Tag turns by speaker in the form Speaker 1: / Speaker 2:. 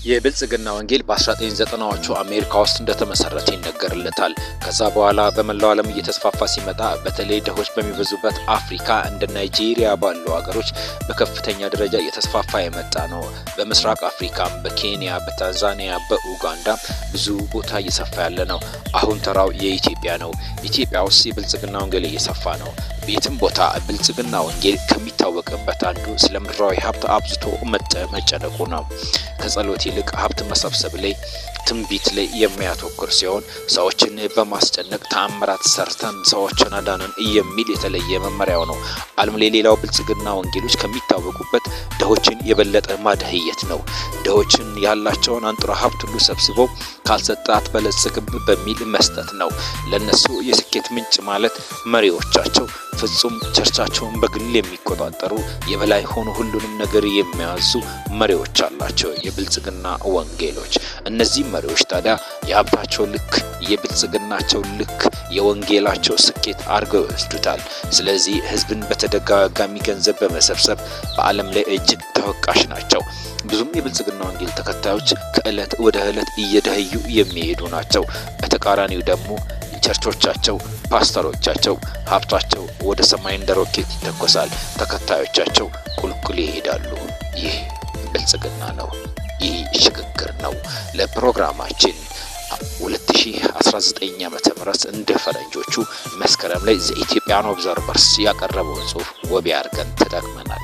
Speaker 1: የብልጽግና ወንጌል በ1990ዎቹ አሜሪካ ውስጥ እንደተመሰረተ ይነገርለታል። ከዛ በኋላ በመላው ዓለም እየተስፋፋ ሲመጣ በተለይ ድሆች በሚበዙበት አፍሪካ እንደ ናይጄሪያ ባሉ ሀገሮች በከፍተኛ ደረጃ እየተስፋፋ የመጣ ነው። በምስራቅ አፍሪካም በኬንያ፣ በታንዛኒያ፣ በኡጋንዳ ብዙ ቦታ እየሰፋ ያለ ነው። አሁን ተራው የኢትዮጵያ ነው። ኢትዮጵያ ውስጥ የብልጽግና ወንጌል እየሰፋ ነው። ቤትም ቦታ ብልጽግና ወንጌል ከሚታወቅበት አንዱ ስለ ምድራዊ ሀብት አብዝቶ መጨነቁ ነው። ከጸሎት ይልቅ ሀብት መሰብሰብ ላይ ትንቢት ላይ የሚያተኩር ሲሆን ሰዎችን በማስጨነቅ ተአምራት ሰርተን ሰዎችን አዳነን የሚል የተለየ መመሪያው ነው። ዓለም ላይ ሌላው ብልጽግና ወንጌሎች ከሚታወቁበት ድሆችን የበለጠ ማደህየት ነው። ድሆችን ያላቸውን አንጥሮ ሀብት ሁሉ ሰብስበው ካልሰጣት በለጽግብ በሚል መስጠት ነው። ለነሱ የስኬት ምንጭ ማለት መሪዎቻቸው ፍጹም ቸርቻቸውን በግል የሚቆጣጠሩ የበላይ ሆኖ ሁሉንም ነገር የሚያዙ መሪዎች አላቸው፣ የብልጽግና ወንጌሎች። እነዚህ መሪዎች ታዲያ የሀብታቸው ልክ፣ የብልጽግናቸው ልክ፣ የወንጌላቸው ስኬት አድርገው ይወስዱታል። ስለዚህ ህዝብን በተደጋጋሚ ገንዘብ በመሰብሰብ በዓለም ላይ እጅግ ተወቃሽ ናቸው። ብዙም የብልጽግና ወንጌል ተከታዮች ከዕለት ወደ ዕለት እየደህዩ የሚሄዱ ናቸው። በተቃራኒው ደግሞ ቸርቾቻቸው፣ ፓስተሮቻቸው ሀብታቸው ወደ ሰማይ እንደ ሮኬት ይተኮሳል። ተከታዮቻቸው ቁልቁል ይሄዳሉ። ይህ ብልጽግና ነው። ይህ ሽግግር ነው። ለፕሮግራማችን 2019 ዓመተ ምህረት እንደ ፈረንጆቹ መስከረም ላይ ዘኢትዮጵያን ኦብዘርቨርስ ያቀረበውን ጽሑፍ ወቢ አድርገን ተጠቅመናል።